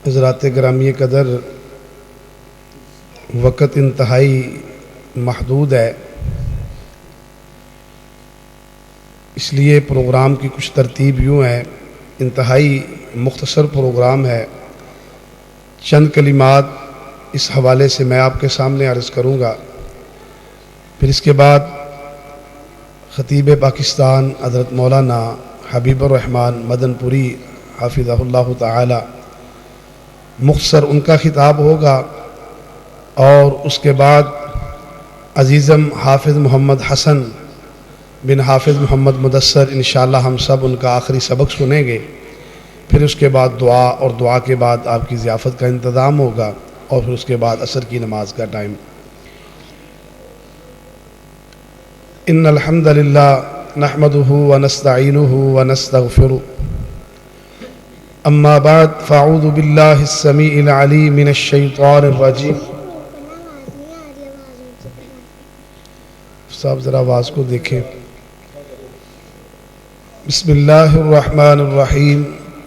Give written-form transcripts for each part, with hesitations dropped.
حضرات گرامی قدر، وقت انتہائی محدود ہے، اس لیے پروگرام کی کچھ ترتیب یوں ہے۔ انتہائی مختصر پروگرام ہے، چند کلمات اس حوالے سے میں آپ کے سامنے عرض کروں گا، پھر اس کے بعد خطیب پاکستان حضرت مولانا حبیب الرحمن مدن پوری حافظہ اللہ تعالی مختصر ان کا خطاب ہوگا، اور اس کے بعد عزیزم حافظ محمد حسن بن حافظ محمد مدثر انشاءاللہ ہم سب ان کا آخری سبق سنیں گے، پھر اس کے بعد دعا، اور دعا کے بعد آپ کی ضیافت کا انتظام ہوگا، اور پھر اس کے بعد عصر کی نماز کا ٹائم۔ ان الحمد للہ نحمده ونستعینه ونستغفره، اما بعد فاعوذ باللہ السمیع العلیم من الشیطان الرجیم۔ صاحب ذرا آواز کو دیکھیں۔ بسم اللہ الرحمن الرحیم،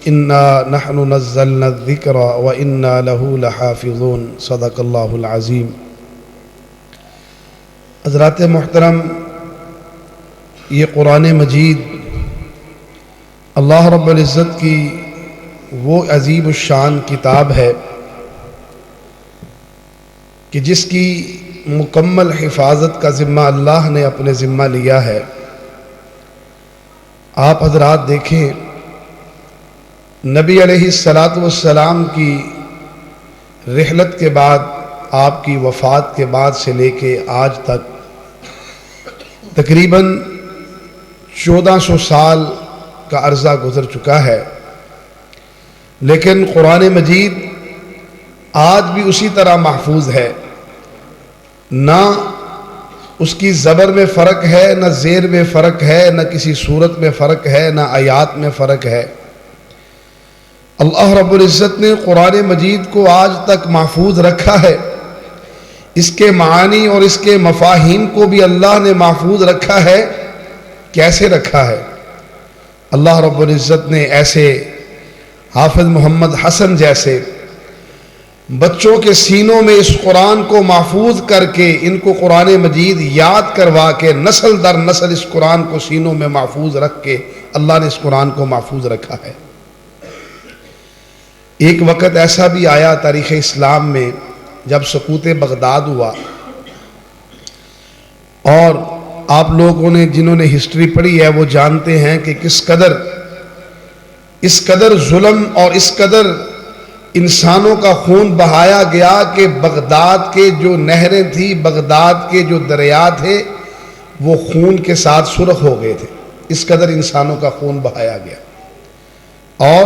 انا نحن نزلنا الذکر وانا له لحافظون، صدق اللہ العظیم۔ حضرات محترم، یہ قرآن مجید اللہ رب العزت کی وہ عظیم الشان کتاب ہے کہ جس کی مکمل حفاظت کا ذمہ اللہ نے اپنے ذمہ لیا ہے۔ آپ حضرات دیکھیں، نبی علیہ السلام کی رحلت کے بعد، آپ کی وفات کے بعد سے لے کے آج تک تقریباً 1400 سال کا عرصہ گزر چکا ہے، لیکن قرآن مجید آج بھی اسی طرح محفوظ ہے، نہ اس کی زبر میں فرق ہے، نہ زیر میں فرق ہے، نہ کسی صورت میں فرق ہے، نہ آیات میں فرق ہے۔ اللہ رب العزت نے قرآن مجید کو آج تک محفوظ رکھا ہے، اس کے معانی اور اس کے مفاہیم کو بھی اللہ نے محفوظ رکھا ہے۔ کیسے رکھا ہے؟ اللہ رب العزت نے ایسے حافظ محمد حسن جیسے بچوں کے سینوں میں اس قرآن کو محفوظ کر کے، ان کو قرآن مجید یاد کروا کے، نسل در نسل اس قرآن کو سینوں میں محفوظ رکھ کے اللہ نے اس قرآن کو محفوظ رکھا ہے۔ ایک وقت ایسا بھی آیا تاریخ اسلام میں جب سقوط بغداد ہوا، اور آپ لوگوں نے جنہوں نے ہسٹری پڑھی ہے وہ جانتے ہیں کہ اس قدر ظلم اور اس قدر انسانوں کا خون بہایا گیا کہ بغداد کے جو نہریں تھیں، بغداد کے جو دریا تھے، وہ خون کے ساتھ سرخ ہو گئے تھے۔ اس قدر انسانوں کا خون بہایا گیا، اور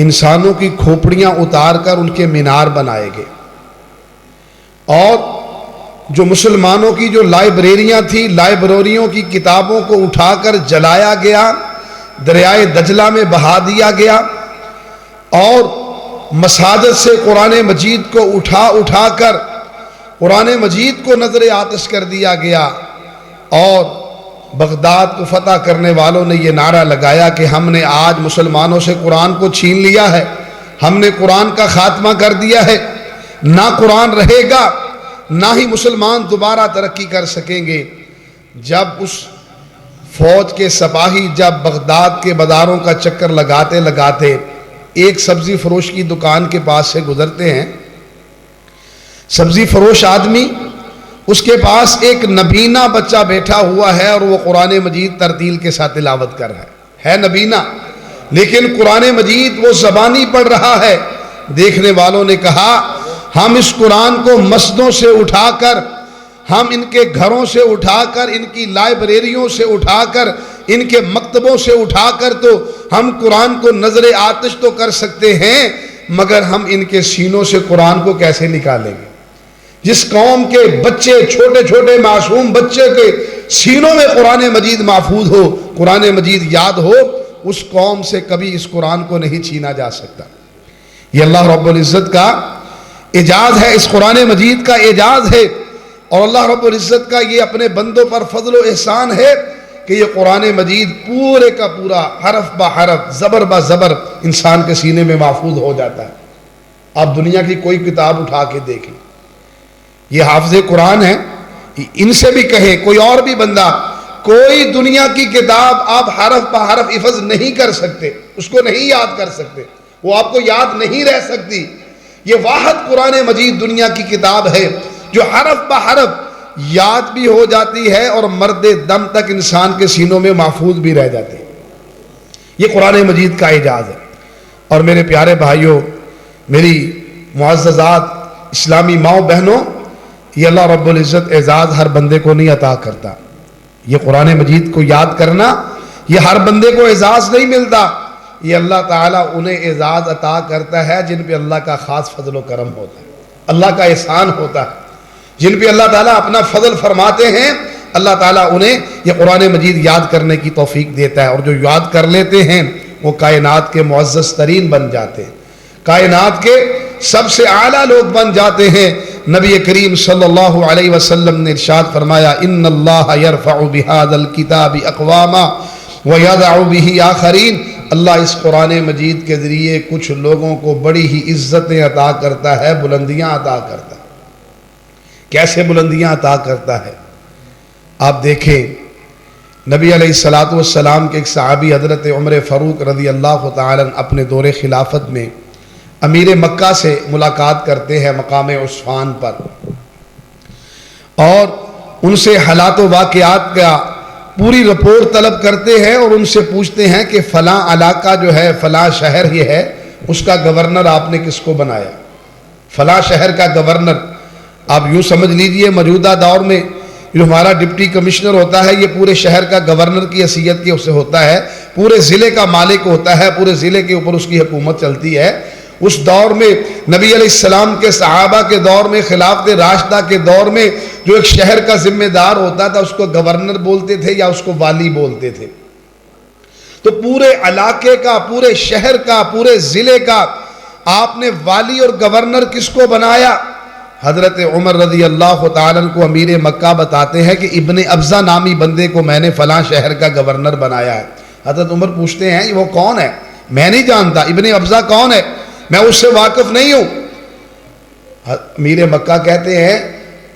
انسانوں کی کھوپڑیاں اتار کر ان کے مینار بنائے گئے، اور جو مسلمانوں کی جو لائبریریاں تھیں، لائبریریوں کی کتابوں کو اٹھا کر جلایا گیا، دریائے دجلہ میں بہا دیا گیا، اور مساجد سے قرآن مجید کو اٹھا کر قرآن مجید کو نظر آتش کر دیا گیا، اور بغداد کو فتح کرنے والوں نے یہ نعرہ لگایا کہ ہم نے آج مسلمانوں سے قرآن کو چھین لیا ہے، ہم نے قرآن کا خاتمہ کر دیا ہے، نہ قرآن رہے گا، نہ ہی مسلمان دوبارہ ترقی کر سکیں گے۔ جب اس فوج کے سپاہی جب بغداد کے بازاروں کا چکر لگاتے ایک سبزی فروش کی دکان کے پاس سے گزرتے ہیں، سبزی فروش آدمی، اس کے پاس ایک نبینا بچہ بیٹھا ہوا ہے، اور وہ قرآن مجید ترتیل کے ساتھ تلاوت کر رہا ہے نبینا، لیکن قرآن مجید وہ زبانی پڑھ رہا ہے۔ دیکھنے والوں نے کہا، ہم اس قرآن کو مسجدوں سے اٹھا کر، ہم ان کے گھروں سے اٹھا کر، ان کی لائبریریوں سے اٹھا کر، ان کے مکتبوں سے اٹھا کر تو ہم قرآن کو نظر آتش تو کر سکتے ہیں، مگر ہم ان کے سینوں سے قرآن کو کیسے نکالیں گے؟ جس قوم کے بچے، چھوٹے چھوٹے معصوم بچے کے سینوں میں قرآن مجید محفوظ ہو، قرآن مجید یاد ہو، اس قوم سے کبھی اس قرآن کو نہیں چھینا جا سکتا۔ یہ اللہ رب العزت کا اعجاز ہے، اس قرآن مجید کا اعجاز ہے، اور اللہ رب العزت کا یہ اپنے بندوں پر فضل و احسان ہے کہ یہ قرآن مجید پورے کا پورا حرف با حرف، زبر با زبر انسان کے سینے میں محفوظ ہو جاتا ہے۔ آپ دنیا کی کوئی کتاب اٹھا کے دیکھیں، یہ حافظ قرآن ہے، ان سے بھی کہیں کوئی اور بھی بندہ، کوئی دنیا کی کتاب آپ حرف بہ حرف حفظ نہیں کر سکتے، اس کو نہیں یاد کر سکتے، وہ آپ کو یاد نہیں رہ سکتی۔ یہ واحد قرآن مجید دنیا کی کتاب ہے جو حرف بہ حرف یاد بھی ہو جاتی ہے اور مرد دم تک انسان کے سینوں میں محفوظ بھی رہ جاتی ہے۔ یہ قرآن مجید کا اعجاز ہے۔ اور میرے پیارے بھائیوں، میری معززات اسلامی ماؤں بہنوں، یہ اللہ رب العزت اعزاز ہر بندے کو نہیں عطا کرتا۔ یہ قرآن مجید کو یاد کرنا، یہ ہر بندے کو اعزاز نہیں ملتا، یہ اللہ تعالیٰ انہیں اعزاز عطا کرتا ہے جن پہ اللہ کا خاص فضل و کرم ہوتا ہے، اللہ کا احسان ہوتا ہے، جن پہ اللہ تعالیٰ اپنا فضل فرماتے ہیں، اللہ تعالیٰ انہیں یہ قرآن مجید یاد کرنے کی توفیق دیتا ہے، اور جو یاد کر لیتے ہیں وہ کائنات کے معزز ترین بن جاتے ہیں، کائنات کے سب سے اعلیٰ لوگ بن جاتے ہیں۔ نبی کریم صلی اللہ علیہ وسلم نے ارشاد فرمایا، ان اللہ یرفع بہذا الکتاب اقواما ویضع بہ آخرین، اللہ اس قرآن مجید کے ذریعے کچھ لوگوں کو بڑی ہی عزتیں عطا کرتا ہے، بلندیاں عطا کرتا ہے۔ کیسے بلندیاں عطا کرتا ہے؟ آپ دیکھیں، نبی علیہ السلام کے ایک صحابی حضرت عمر فاروق رضی اللہ تعالیٰ عنہ اپنے دور خلافت میں امیر مکہ سے ملاقات کرتے ہیں مقام عصفان پر، اور ان سے حالات و واقعات کا پوری رپورٹ طلب کرتے ہیں، اور ان سے پوچھتے ہیں کہ فلاں علاقہ جو ہے، فلاں شہر یہ ہے، اس کا گورنر آپ نے کس کو بنایا؟ فلاں شہر کا گورنر، آپ یوں سمجھ لیجئے موجودہ دور میں جو ہمارا ڈپٹی کمشنر ہوتا ہے، یہ پورے شہر کا گورنر کی حیثیت کے اسے ہوتا ہے، پورے ضلع کا مالک ہوتا ہے، پورے ضلع کے اوپر اس کی حکومت چلتی ہے۔ اس دور میں نبی علیہ السلام کے صحابہ کے دور میں، خلافت راشدہ کے دور میں، جو ایک شہر کا ذمہ دار ہوتا تھا اس کو گورنر بولتے تھے یا اس کو والی بولتے تھے۔ تو پورے علاقے کا، پورے شہر کا، پورے ضلع کا آپ نے والی اور گورنر کس کو بنایا؟ حضرت عمر رضی اللہ تعالیٰ عنہ کو امیر مکہ بتاتے ہیں کہ ابن ابزہ نامی بندے کو میں نے فلاں شہر کا گورنر بنایا ہے۔ حضرت عمر پوچھتے ہیں وہ کون ہے؟ میں نہیں جانتا، ابن ابزہ کون ہے؟ میں اس سے واقف نہیں ہوں۔ امیر مکہ کہتے ہیں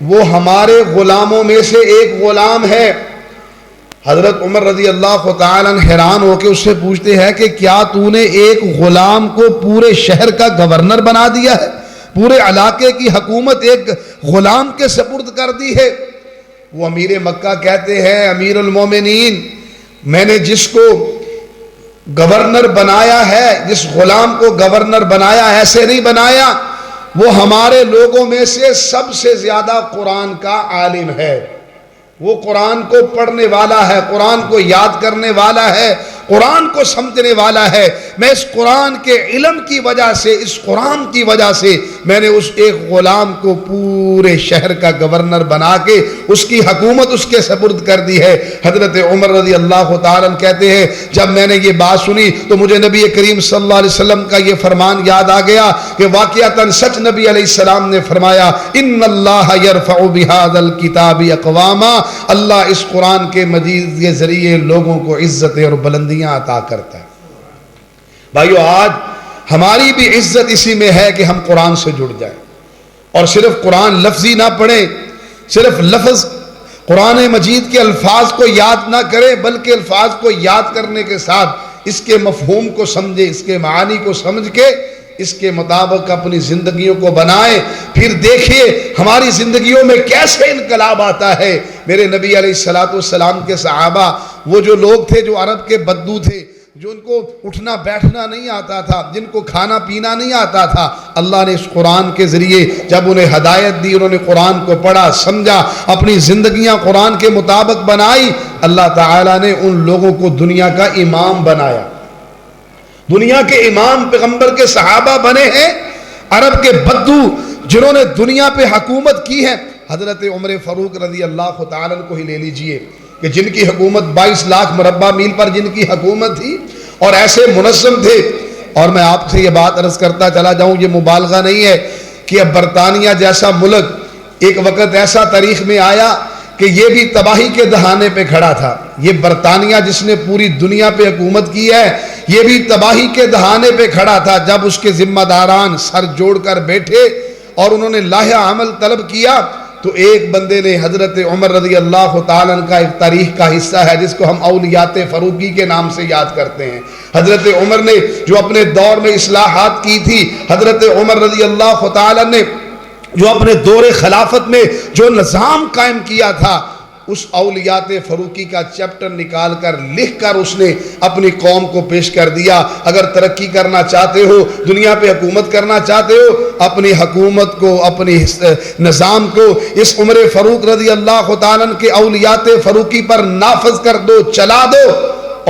وہ ہمارے غلاموں میں سے ایک غلام ہے۔ حضرت عمر رضی اللہ تعالیٰ عنہ حیران ہو کے اس سے پوچھتے ہیں کہ کیا تو نے ایک غلام کو پورے شہر کا گورنر بنا دیا ہے؟ پورے علاقے کی حکومت ایک غلام کے سپرد کر دی ہے؟ وہ امیر مکہ کہتے ہیں امیر المومنین، میں نے جس کو گورنر بنایا ہے، جس غلام کو گورنر بنایا، ایسے نہیں بنایا، وہ ہمارے لوگوں میں سے سب سے زیادہ قرآن کا عالم ہے، وہ قرآن کو پڑھنے والا ہے، قرآن کو یاد کرنے والا ہے، قرآن کو سمجھنے والا ہے۔ میں اس قرآن کے علم کی وجہ سے، اس قرآن کی وجہ سے میں نے اس ایک غلام کو پورے شہر کا گورنر بنا کے اس کی حکومت اس کے سپرد کر دی ہے۔ حضرت عمر رضی اللہ تعالیٰ عنہ کہتے ہیں جب میں نے یہ بات سنی تو مجھے نبی کریم صلی اللہ علیہ وسلم کا یہ فرمان یاد آ گیا کہ واقعتاً سچ نبی علیہ السلام نے فرمایا ان اللہ یرفع بہذا الکتاب اقواما، اللہ اس قرآن کے مجید کے ذریعے لوگوں کو عزتیں اور بلندیاں عطا کرتا ہے۔ بھائیو، آج ہماری بھی عزت اسی میں ہے کہ ہم قرآن سے جڑ جائیں اور صرف قرآن لفظی نہ پڑھیں، صرف لفظ قرآن مجید کے الفاظ کو یاد نہ کریں، بلکہ الفاظ کو یاد کرنے کے ساتھ اس کے مفہوم کو سمجھیں، اس کے معانی کو سمجھ کے اس کے مطابق اپنی زندگیوں کو بنائیں۔ پھر دیکھیے ہماری زندگیوں میں کیسے انقلاب آتا ہے۔ میرے نبی علیہ السلام کے صحابہ، وہ جو لوگ تھے جو عرب کے بدو تھے، جو ان کو اٹھنا بیٹھنا نہیں آتا تھا، جن کو کھانا پینا نہیں آتا تھا، اللہ نے اس قرآن کے ذریعے جب انہیں ہدایت دی، انہوں نے قرآن کو پڑھا، سمجھا، اپنی زندگیاں قرآن کے مطابق بنائی، اللہ تعالیٰ نے ان لوگوں کو دنیا کا امام بنایا۔ دنیا کے امام پیغمبر کے صحابہ بنے ہیں، عرب کے بدو جنہوں نے دنیا پہ حکومت کی ہے۔ حضرت عمر فاروق رضی اللہ تعالیٰ عنہ کو ہی لے لیجئے کہ جن کی حکومت 22 لاکھ مربع میل پر جن کی حکومت تھی اور ایسے منظم تھے۔ اور میں آپ سے یہ بات عرض کرتا چلا جاؤں، یہ مبالغہ نہیں ہے کہ اب برطانیہ جیسا ملک ایک وقت ایسا تاریخ میں آیا کہ یہ بھی تباہی کے دہانے پہ کھڑا تھا۔ یہ برطانیہ جس نے پوری دنیا پہ حکومت کی ہے، یہ بھی تباہی کے دہانے پہ کھڑا تھا جب اس کے ذمہ داران سر جوڑ کر بیٹھے اور انہوں نے لاہ عمل طلب کیا تو ایک بندے نے حضرت عمر رضی اللہ تعالیٰ عنہ کا ایک تاریخ کا حصہ ہے جس کو ہم اولیات فروغی کے نام سے یاد کرتے ہیں. حضرت عمر نے جو اپنے دور میں اصلاحات کی تھی، حضرت عمر رضی اللہ تعالیٰ نے جو اپنے دور خلافت میں جو نظام قائم کیا تھا، اس اولیات فروغی کا چیپٹر نکال کر لکھ کر اس نے اپنی قوم کو پیش کر دیا. اگر ترقی کرنا چاہتے ہو، دنیا پہ حکومت کرنا چاہتے ہو، اپنی حکومت کو، اپنی نظام کو اس عمر فاروق رضی اللہ تعالیٰ عنہ کے اولیات فروغی پر نافذ کر دو، چلا دو،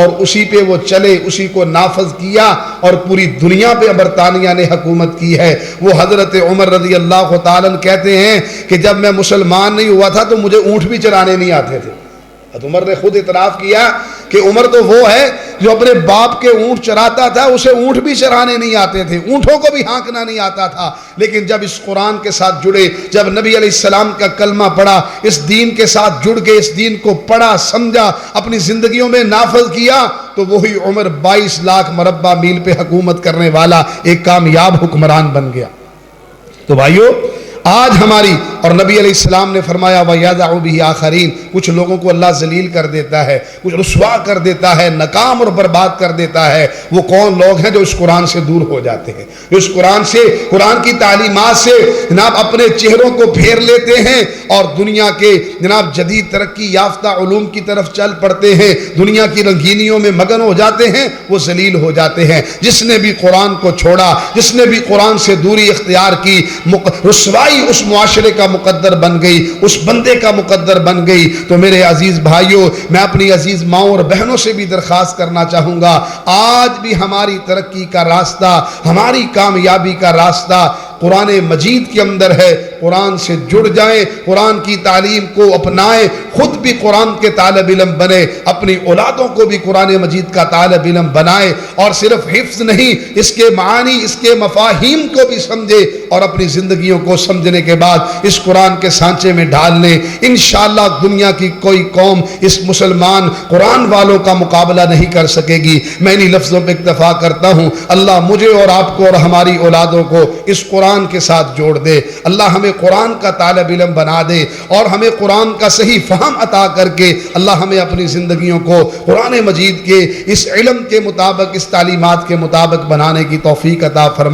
اور اسی پہ وہ چلے، اسی کو نافذ کیا اور پوری دنیا پہ برطانیہ نے حکومت کی ہے. وہ حضرت عمر رضی اللہ تعالیٰ عنہ کہتے ہیں کہ جب میں مسلمان نہیں ہوا تھا تو مجھے اونٹ بھی چرانے نہیں آتے تھے. عمر نے خود اعتراف کیا کہ عمر تو وہ ہے جو اپنے باپ کے اونٹ چراتا تھا، اسے اونٹ بھی چرانے نہیں آتے تھے، اونٹوں کو بھی ہانکنا نہیں آتا تھا. لیکن جب اس قرآن کے ساتھ جڑے، جب نبی علیہ السلام کا کلمہ پڑھا، اس دین کے ساتھ جڑ کے اس دین کو پڑھا، سمجھا، اپنی زندگیوں میں نافذ کیا، تو وہی عمر 22 لاکھ مربع میل پہ حکومت کرنے والا ایک کامیاب حکمران بن گیا. تو بھائیو، آج ہماری، اور نبی علیہ السلام نے فرمایا وَيَدَعُ بِهِ آخَرِينَ، کچھ لوگوں کو اللہ ذلیل کر دیتا ہے، کچھ رسوا کر دیتا ہے، ناکام اور برباد کر دیتا ہے. وہ کون لوگ ہیں جو اس قرآن سے دور ہو جاتے ہیں، جو اس قرآن سے، قرآن کی تعلیمات سے جناب اپنے چہروں کو پھیر لیتے ہیں اور دنیا کے جناب جدید ترقی یافتہ علوم کی طرف چل پڑتے ہیں، دنیا کی رنگینیوں میں مگن ہو جاتے ہیں، وہ ذلیل ہو جاتے ہیں. جس نے بھی قرآن کو چھوڑا، جس نے بھی قرآن سے دوری اختیار کی، رسوائی اس معاشرے کا مقدر بن گئی، اس بندے کا مقدر بن گئی. تو میرے عزیز بھائیوں، میں اپنی عزیز ماؤں اور بہنوں سے بھی درخواست کرنا چاہوں گا، آج بھی ہماری ترقی کا راستہ، ہماری کامیابی کا راستہ قرآن مجید کے اندر ہے. قرآن سے جڑ جائیں، قرآن کی تعلیم کو اپنائیں، خود بھی قرآن کے طالب علم بنے، اپنی اولادوں کو بھی قرآن مجید کا طالب علم بنائیں، اور صرف حفظ نہیں، اس کے معانی، اس کے مفاہیم کو بھی سمجھے اور اپنی زندگیوں کو سمجھنے کے بعد اس قرآن کے سانچے میں ڈال لیں. انشاءاللہ دنیا کی کوئی قوم اس مسلمان قرآن والوں کا مقابلہ نہیں کر سکے گی. میں انہی لفظوں پہ اکتفا کرتا ہوں. اللہ مجھے اور آپ کو اور ہماری اولادوں کو اس قرآن کے ساتھ جوڑ دے. اللہ ہمیں قرآن کا طالب علم بنا دے اور ہمیں قرآن کا صحیح فہم عطا کر کے اللہ ہمیں اپنی زندگیوں کو قرآن مجید کے اس علم کے مطابق، اس تعلیمات کے مطابق بنانے کی توفیق عطا فرمائے.